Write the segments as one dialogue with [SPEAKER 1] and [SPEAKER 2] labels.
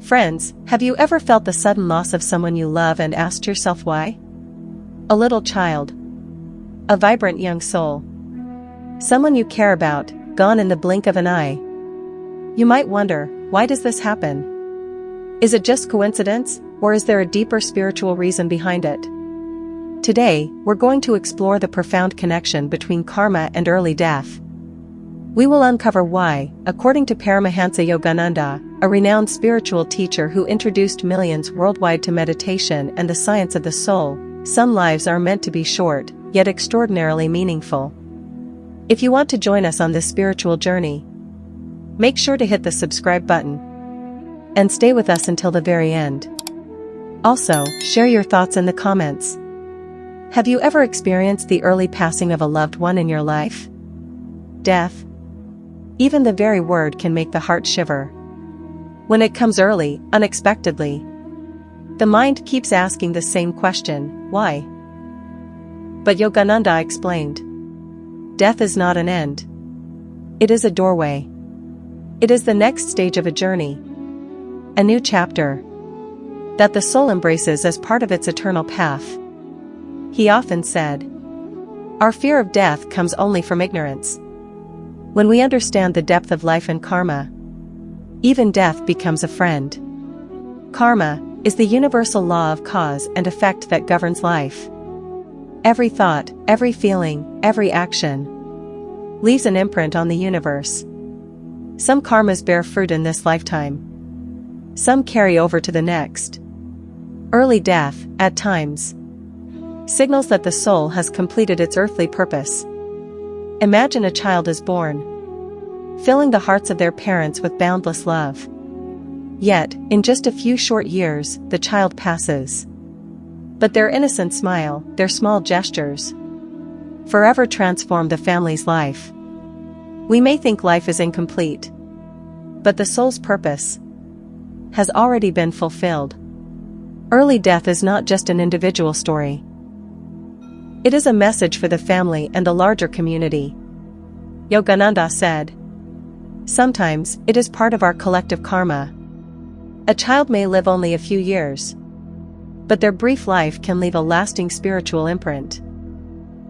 [SPEAKER 1] Friends, have you ever felt the sudden loss of someone you love and asked yourself why? A little child. A vibrant young soul. Someone you care about, gone in the blink of an eye. You might wonder, why does this happen? Is it just coincidence, or is there a deeper spiritual reason behind it? Today, we're going to explore the profound connection between karma and early death. We will uncover why, according to Paramahansa Yogananda, a renowned spiritual teacher who introduced millions worldwide to meditation and the science of the soul, some lives are meant to be short, yet extraordinarily meaningful. If you want to join us on this spiritual journey, make sure to hit the subscribe button and stay with us until the very end. Also, share your thoughts in the comments. Have you ever experienced the early passing of a loved one in your life? Death. Even the very word can make the heart shiver. When it comes early, unexpectedly, the mind keeps asking the same question, why? But Yogananda explained, death is not an end. It is a doorway. It is the next stage of a journey. A new chapter that the soul embraces as part of its eternal path. He often said, our fear of death comes only from ignorance. When we understand the depth of life and karma, even death becomes a friend. Karma is the universal law of cause and effect that governs life. Every thought, every feeling, every action leaves an imprint on the universe. Some karmas bear fruit in this lifetime. Some carry over to the next. Early death, at times, signals that the soul has completed its earthly purpose. Imagine a child is born, filling the hearts of their parents with boundless love. Yet, in just a few short years, the child passes. But their innocent smile, their small gestures, forever transform the family's life. We may think life is incomplete, but the soul's purpose has already been fulfilled. Early death is not just an individual story. It is a message for the family and the larger community. Yogananda said, sometimes it is part of our collective karma. A child may live only a few years, but their brief life can leave a lasting spiritual imprint.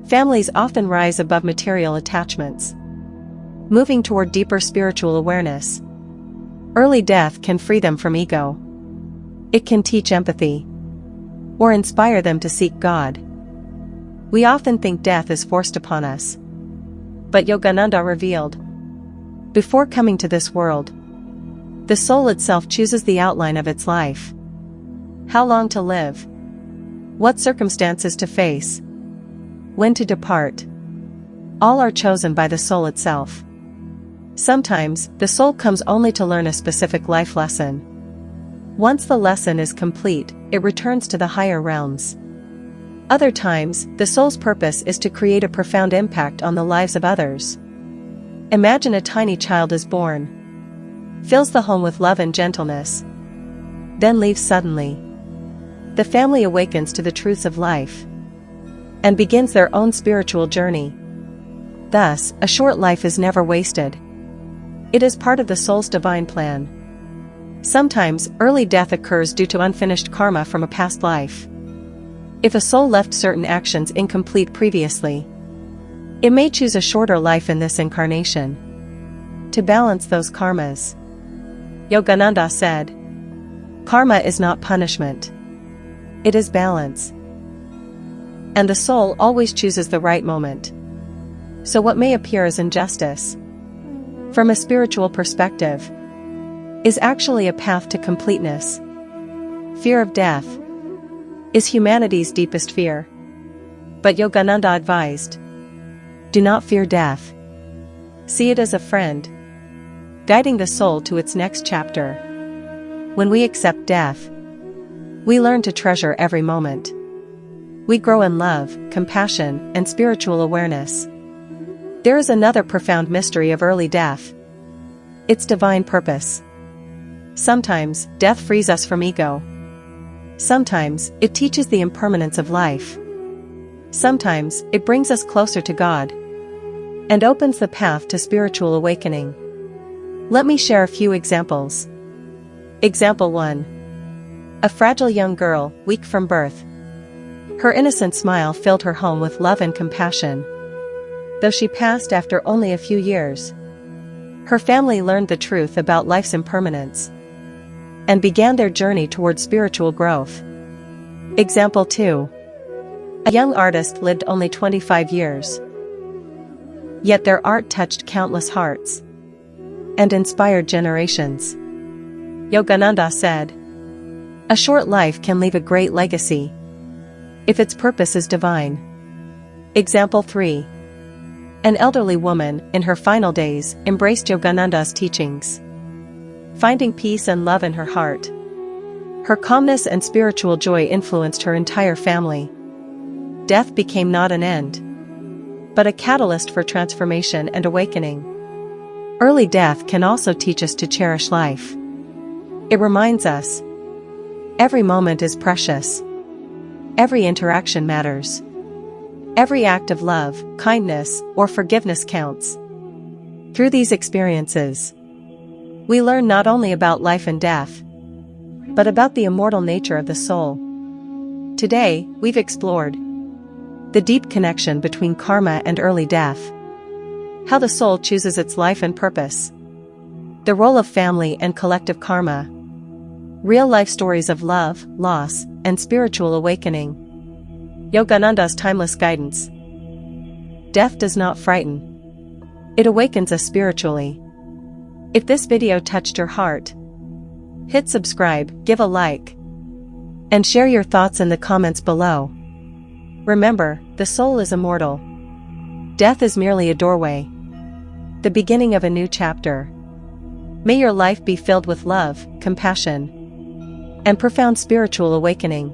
[SPEAKER 1] Families often rise above material attachments, moving toward deeper spiritual awareness. Early death can free them from ego. It can teach empathy, or inspire them to seek God. We often think death is forced upon us. But Yogananda revealed, before coming to this world, the soul itself chooses the outline of its life. How long to live, what circumstances to face, when to depart. All are chosen by the soul itself. Sometimes, the soul comes only to learn a specific life lesson. Once the lesson is complete, it returns to the higher realms. Other times, the soul's purpose is to create a profound impact on the lives of others. Imagine a tiny child is born, fills the home with love and gentleness, then leaves suddenly. The family awakens to the truths of life and begins their own spiritual journey. Thus, a short life is never wasted. It is part of the soul's divine plan. Sometimes, early death occurs due to unfinished karma from a past life. If a soul left certain actions incomplete previously, it may choose a shorter life in this incarnation to balance those karmas. Yogananda said, karma is not punishment. It is balance. And the soul always chooses the right moment. So what may appear as injustice, from a spiritual perspective, is actually a path to completeness. Fear of death is humanity's deepest fear. But Yogananda advised, do not fear death. See it as a friend, guiding the soul to its next chapter. When we accept death, we learn to treasure every moment. We grow in love, compassion, and spiritual awareness. There is another profound mystery of early death: its divine purpose. Sometimes, death frees us from ego. Sometimes, it teaches the impermanence of life. Sometimes, it brings us closer to God and opens the path to spiritual awakening. Let me share a few examples. Example 1. A fragile young girl, weak from birth. Her innocent smile filled her home with love and compassion. Though she passed after only a few years, her family learned the truth about life's impermanence and began their journey toward spiritual growth. Example 2. A young artist lived only 25 years. Yet their art touched countless hearts and inspired generations. Yogananda said, "A short life can leave a great legacy if its purpose is divine." Example 3. An elderly woman, in her final days, embraced Yogananda's teachings, finding peace and love in her heart. Her calmness and spiritual joy influenced her entire family. Death became not an end, but a catalyst for transformation and awakening. Early death can also teach us to cherish life. It reminds us, every moment is precious. Every interaction matters. Every act of love, kindness, or forgiveness counts. Through these experiences, we learn not only about life and death, but about the immortal nature of the soul. Today, we've explored the deep connection between karma and early death, how the soul chooses its life and purpose, the role of family and collective karma, real-life stories of love, loss, and spiritual awakening. Yogananda's timeless guidance. Death does not frighten. It awakens us spiritually. If this video touched your heart, hit subscribe, give a like, and share your thoughts in the comments below. Remember, the soul is immortal. Death is merely a doorway, the beginning of a new chapter. May your life be filled with love, compassion, and profound spiritual awakening.